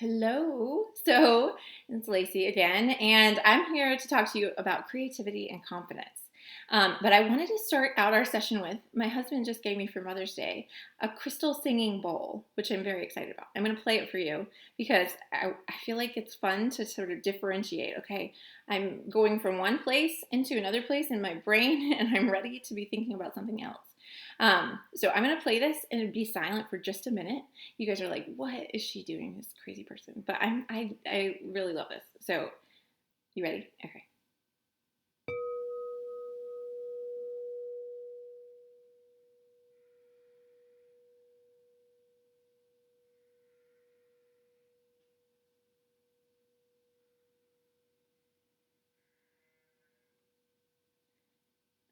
Hello. So it's Lacey again, and I'm here to talk to you about creativity and confidence. But I wanted to start out our session with my husband just gave me for Mother's Day a crystal singing bowl, which I'm very excited about. I'm going to play it for you because I feel like it's fun to sort of differentiate. Okay, I'm going from one place into another place in my brain, and I'm ready to be thinking about something else. So I'm going to play this and be silent for just a minute. You guys are like, what is she doing, this crazy person? But I really love this. So you ready? Okay.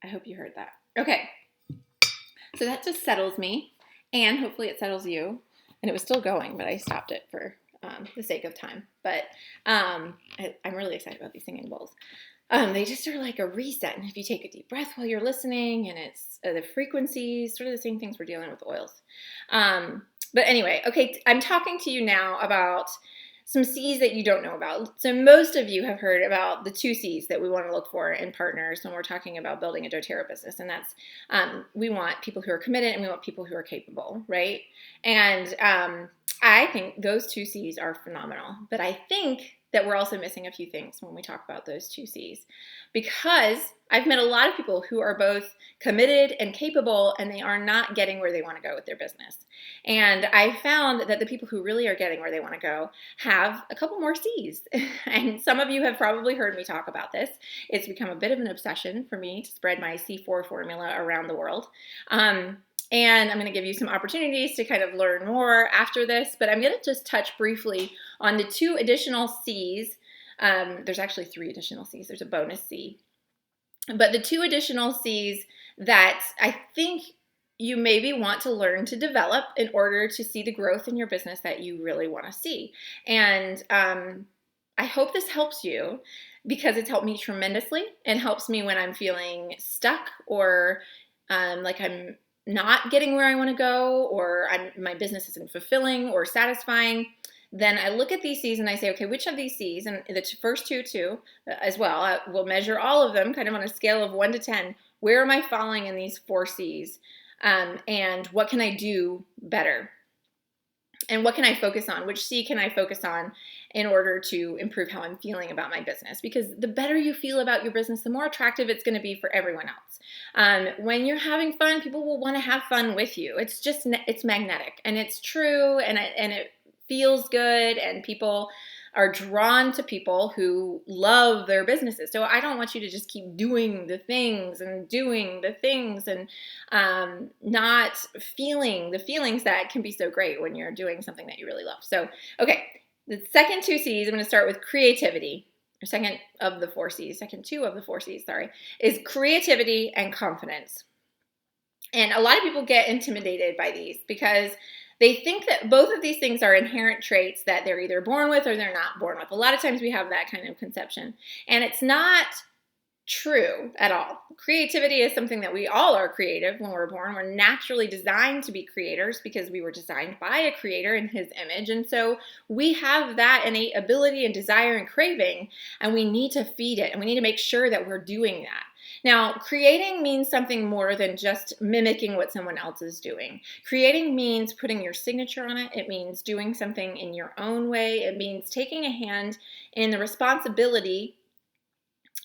I hope you heard that. Okay. So that just settles me, and hopefully it settles you. And it was still going, but I stopped it for the sake of time. But I'm really excited about these singing bowls. They just are like a reset. And if you take a deep breath while you're listening, and it's the frequencies, sort of the same things we're dealing with oils. But anyway, okay, I'm talking to you now about some C's that you don't know about. So most of you have heard about the two C's that we want to look for in partners when we're talking about building a doTERRA business. And that's we want people who are committed and we want people who are capable, right? And I think those two C's are phenomenal. But I think that we're also missing a few things when we talk about those two C's. Because I've met a lot of people who are both committed and capable, and they are not getting where they want to go with their business. And I found that the people who really are getting where they want to go have a couple more C's. And some of you have probably heard me talk about this. It's become a bit of an obsession for me to spread my C4 formula around the world. And I'm going to give you some opportunities to kind of learn more after this, but I'm going to just touch briefly on the two additional C's. There's actually three additional C's. There's a bonus C. But the two additional C's that I think you maybe want to learn to develop in order to see the growth in your business that you really want to see. And I hope this helps you because it's helped me tremendously and helps me when I'm feeling stuck or like I'm not getting where I want to go, or my business isn't fulfilling or satisfying. Then I look at these C's and I say, okay, which of these C's, and the first two too, as well, we'll measure all of them kind of on a scale of 1 to 10. Where am I falling in these four C's? And what can I do better? And what can I focus on? Which C can I focus on in order to improve how I'm feeling about my business? Because the better you feel about your business, the more attractive it's going to be for everyone else. When you're having fun, people will want to have fun with you. It's magnetic, and it's true, and it feels good, and people are drawn to people who love their businesses. So I don't want you to just keep doing the things and not feeling the feelings that can be so great when you're doing something that you really love. So, okay, the second two C's, I'm going to start with creativity. Or second two of the four C's, sorry, is creativity and confidence. And a lot of people get intimidated by these because they think that both of these things are inherent traits that they're either born with or they're not born with. A lot of times we have that kind of conception. And it's not true at all. Creativity is something that we all are creative when we're born. We're naturally designed to be creators because we were designed by a creator in his image. And so we have that innate ability and desire and craving, and we need to feed it, and we need to make sure that we're doing that. Now, creating means something more than just mimicking what someone else is doing. Creating means putting your signature on it. It means doing something in your own way. It means taking a hand in the responsibility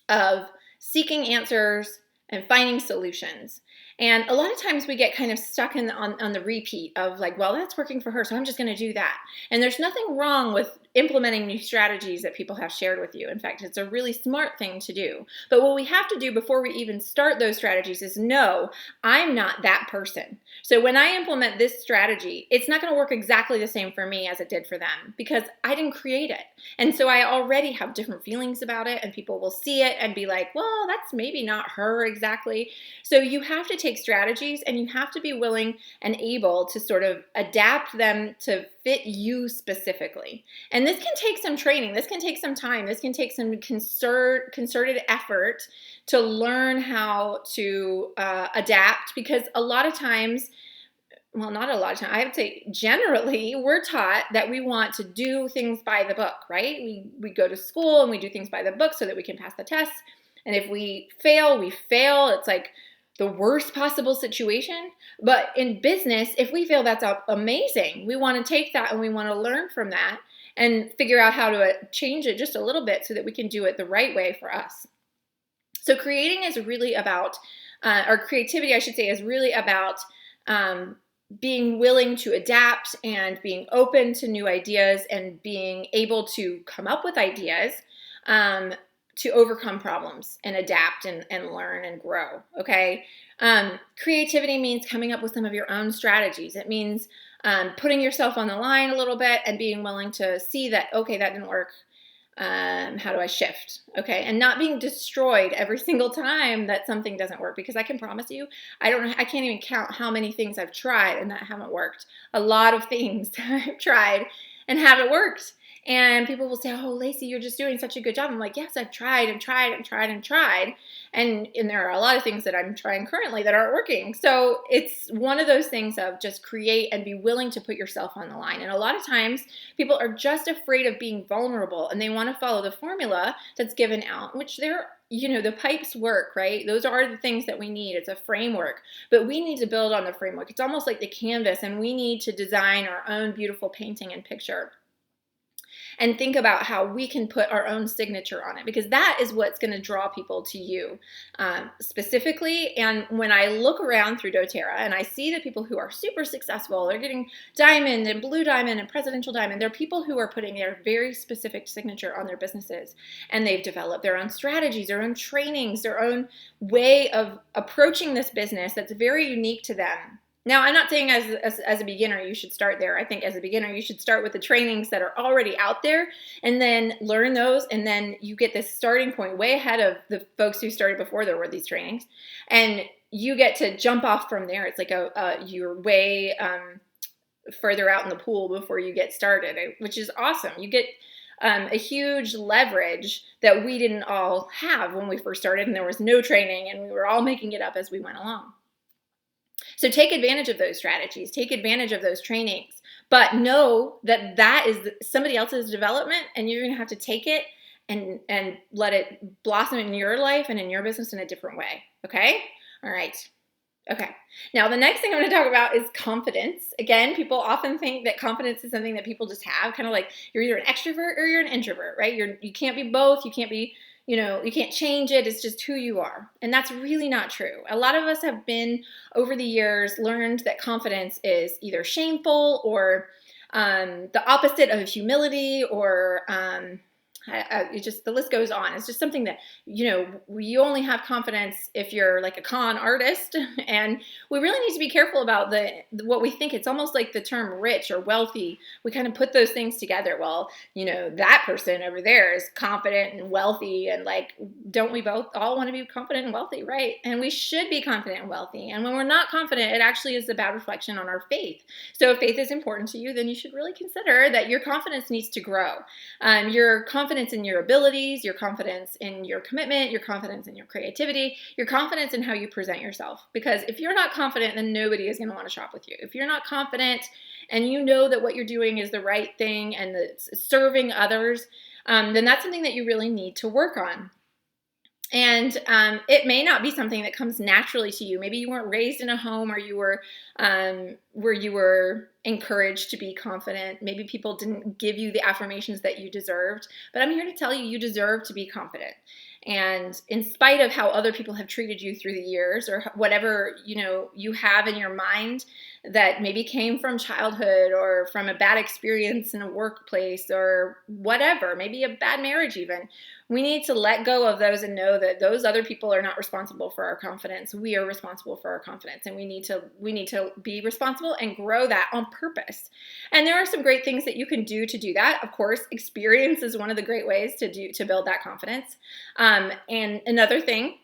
of seeking answers and finding solutions. And a lot of times we get kind of stuck on the repeat of like, well, that's working for her, so I'm just going to do that. And there's nothing wrong with implementing new strategies that people have shared with you. In fact, it's a really smart thing to do. But what we have to do before we even start those strategies is know I'm not that person. So when I implement this strategy, it's not going to work exactly the same for me as it did for them because I didn't create it. And so I already have different feelings about it, and people will see it and be like, well, that's maybe not her exactly. So you have to take strategies, and you have to be willing and able to sort of adapt them to fit you specifically. And this can take some training. This can take some time. This can take some concerted effort to learn how to adapt, because a lot of times well, not a lot of time. I would say generally we're taught that we want to do things by the book, right? We go to school and we do things by the book so that we can pass the tests. And if we fail, we fail. It's like the worst possible situation. But in business, if we fail, that's amazing. We want to take that and we want to learn from that and figure out how to change it just a little bit so that we can do it the right way for us. So creating is really about, or creativity, I should say, is really about being willing to adapt and being open to new ideas and being able to come up with ideas to overcome problems and adapt and learn and grow, okay? Creativity means coming up with some of your own strategies. It means putting yourself on the line a little bit and being willing to see that, okay, that didn't work. How do I shift? Okay. And not being destroyed every single time that something doesn't work, because I can promise you, I can't even count how many things I've tried and that haven't worked. A lot of things I've tried and haven't worked. And people will say, oh, Lacey, you're just doing such a good job. I'm like, yes, I've tried and tried and tried and tried. And there are a lot of things that I'm trying currently that aren't working. So it's one of those things of just create and be willing to put yourself on the line. And a lot of times people are just afraid of being vulnerable and they want to follow the formula that's given out, which the pipes work, right? Those are the things that we need. It's a framework, but we need to build on the framework. It's almost like the canvas, and we need to design our own beautiful painting and picture and think about how we can put our own signature on it, because that is what's going to draw people to you specifically. And when I look around through doTERRA and I see the people who are super successful, they're getting diamond and blue diamond and presidential diamond. They're people who are putting their very specific signature on their businesses, and they've developed their own strategies, their own trainings, their own way of approaching this business that's very unique to them. Now, I'm not saying as a beginner you should start there. I think as a beginner you should start with the trainings that are already out there and then learn those, and then you get this starting point way ahead of the folks who started before there were these trainings, and you get to jump off from there. It's like you're way further out in the pool before you get started, which is awesome. You get a huge leverage that we didn't all have when we first started, and there was no training, and we were all making it up as we went along. So take advantage of those strategies, take advantage of those trainings, but know that that is somebody else's development, and you're going to have to take it and let it blossom in your life and in your business in a different way. Okay? All right. Okay. Now, the next thing I'm going to talk about is confidence. Again, people often think that confidence is something that people just have, kind of like you're either an extrovert or you're an introvert, right? You can't be both. You can't be, you can't change it. It's just who you are. And that's really not true. A lot of us have been, over the years, learned that confidence is either shameful or the opposite of humility, or the list goes on. It's just something that, you only have confidence if you're like a con artist. And we really need to be careful about what we think. It's almost like the term rich or wealthy. We kind of put those things together. Well, that person over there is confident and wealthy. And like, don't we both all want to be confident and wealthy, right? And we should be confident and wealthy. And when we're not confident, it actually is a bad reflection on our faith. So if faith is important to you, then you should really consider that your confidence needs to grow. Your confidence in your abilities, your confidence in your commitment, your confidence in your creativity, your confidence in how you present yourself. Because if you're not confident, then nobody is going to want to shop with you. If you're not confident and you know that what you're doing is the right thing and that it's serving others, then that's something that you really need to work on. And it may not be something that comes naturally to you. Maybe you weren't raised in a home where you were encouraged to be confident. Maybe people didn't give you the affirmations that you deserved. But I'm here to tell you, you deserve to be confident. And in spite of how other people have treated you through the years, or whatever you have in your mind that maybe came from childhood or from a bad experience in a workplace or whatever, maybe a bad marriage even, we need to let go of those and know that those other people are not responsible for our confidence. We are responsible for our confidence, and we need to be responsible and grow that on purpose. And there are some great things that you can do to do that. Of course, experience is one of the great ways to build that confidence. And another thing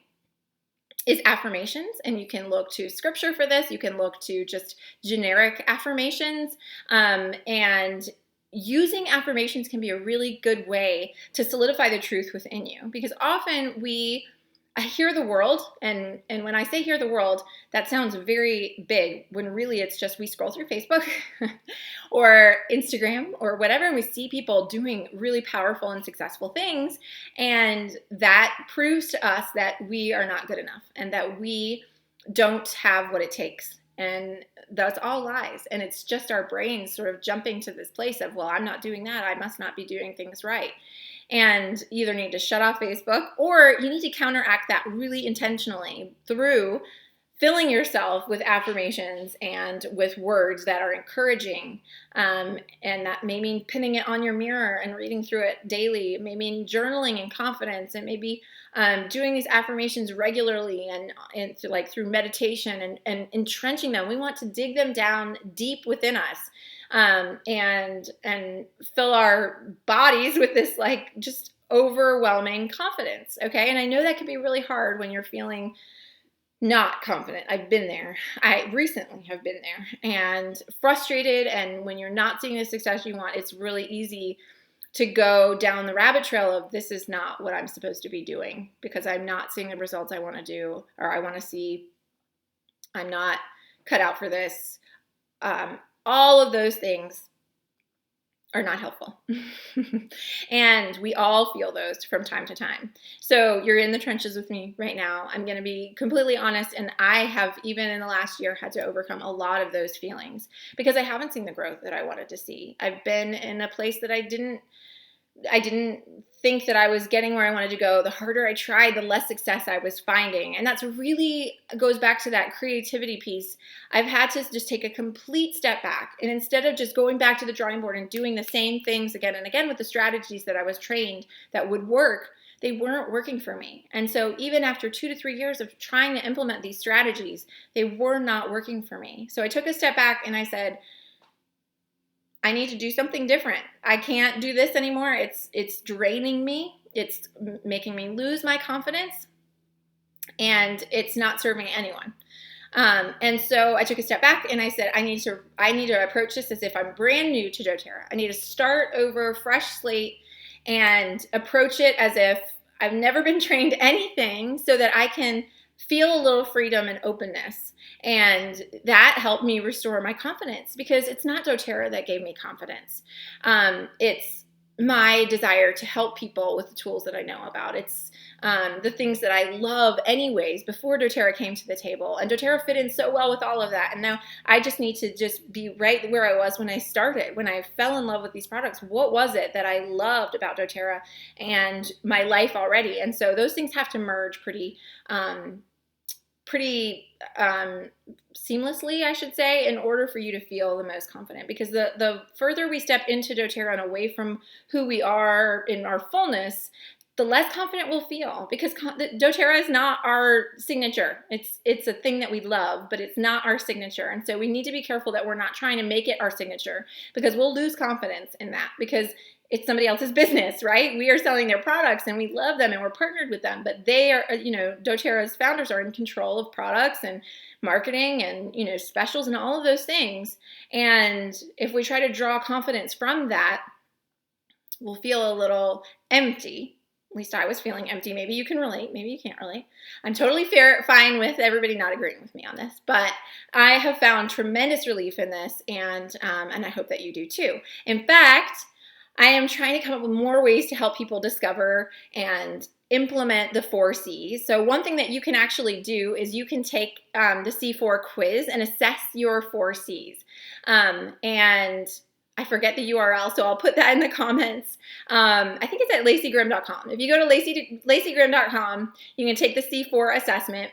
is affirmations, and you can look to scripture for this. You can look to just generic affirmations, and using affirmations can be a really good way to solidify the truth within you, because often we I hear the world, and when I say hear the world, that sounds very big, when really it's just we scroll through Facebook or Instagram or whatever, and we see people doing really powerful and successful things, and that proves to us that we are not good enough and that we don't have what it takes. And that's all lies. And it's just our brains sort of jumping to this place of, well, I'm not doing that, I must not be doing things right. And you either need to shut off Facebook, or you need to counteract that really intentionally through filling yourself with affirmations and with words that are encouraging. And that may mean pinning it on your mirror and reading through it daily. It may mean journaling in confidence, and maybe doing these affirmations regularly and like through meditation and entrenching them. We want to dig them down deep within us. And fill our bodies with this like just overwhelming confidence. Okay. And I know that can be really hard when you're feeling not confident. I've been there. I recently have been there and frustrated. And when you're not seeing the success you want, it's really easy to go down the rabbit trail of, this is not what I'm supposed to be doing because I'm not seeing the results I want to do, or I want to see. I'm not cut out for this. All of those things are not helpful. And we all feel those from time to time. So you're in the trenches with me right now. I'm going to be completely honest. And I have, even in the last year, had to overcome a lot of those feelings because I haven't seen the growth that I wanted to see. I've been in a place that I didn't think that I was getting where I wanted to go. The harder I tried, the less success I was finding. And that's really goes back to that creativity piece. I've had to just take a complete step back. And instead of just going back to the drawing board and doing the same things again and again with the strategies that I was trained that would work, they weren't working for me. And so even after 2 to 3 years of trying to implement these strategies, they were not working for me. So I took a step back and I said, I need to do something different. I can't do this anymore. It's draining me. It's making me lose my confidence, and it's not serving anyone. And so I took a step back and I said, I need to approach this as if I'm brand new to doTERRA. I need to start over, fresh slate, and approach it as if I've never been trained anything, so that I can feel a little freedom and openness. And that helped me restore my confidence, because it's not doTERRA that gave me confidence. It's my desire to help people with the tools that I know about. It's the things that I love anyways before doTERRA came to the table. And doTERRA fit in so well with all of that. And now I just need to just be right where I was when I started, when I fell in love with these products. What was it that I loved about doTERRA and my life already? And so those things have to merge pretty seamlessly, I should say, in order for you to feel the most confident. Because the further we step into doTERRA and away from who we are in our fullness, the less confident we'll feel, because doTERRA is not our signature. It's a thing that we love, but it's not our signature. And so we need to be careful that we're not trying to make it our signature, because we'll lose confidence in that, because it's somebody else's business, right? We are selling their products and we love them and we're partnered with them, but they are, doTERRA's founders are in control of products and marketing and, specials and all of those things. And if we try to draw confidence from that, we'll feel a little empty. At least I was feeling empty. Maybe you can relate. Maybe you can't relate. I'm totally fine with everybody not agreeing with me on this, but I have found tremendous relief in this, and I hope that you do too. In fact, I am trying to come up with more ways to help people discover and implement the 4 C's. So one thing that you can actually do is you can take the C4 quiz and assess your 4 C's. And I forget the URL, so I'll put that in the comments. I think it's at lacygrim.com. If you go to lacygrim.com, you can take the C4 assessment,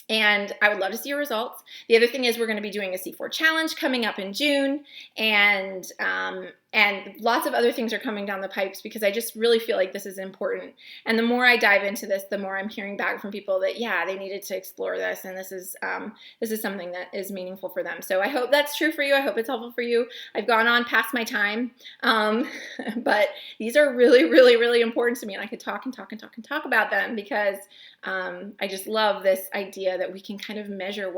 and I would love to see your results. The other thing is we're going to be doing a C4 challenge coming up in June, and lots of other things are coming down the pipes, because I just really feel like this is important. And the more I dive into this, the more I'm hearing back from people that, yeah, they needed to explore this, and this is something that is meaningful for them. So I hope that's true for you. I hope it's helpful for you. I've gone on past my time, but these are really, really, really important to me, and I could talk and talk and talk and talk about them, because I just love this idea that we can kind of measure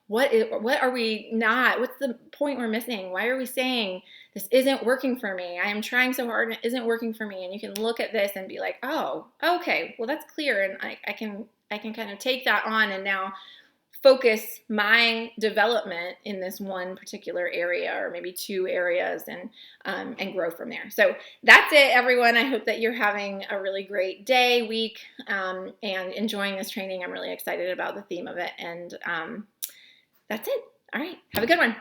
what are we not? What's the point we're missing? Why are we saying this isn't working for me? I am trying so hard and it isn't working for me. And you can look at this and be like, oh, okay, well that's clear, and I can kind of take that on and now focus my development in this one particular area, or maybe two areas, and grow from there. So that's it, everyone. I hope that you're having a really great day, week, and enjoying this training. I'm really excited about the theme of it, and that's it. All right, have a good one.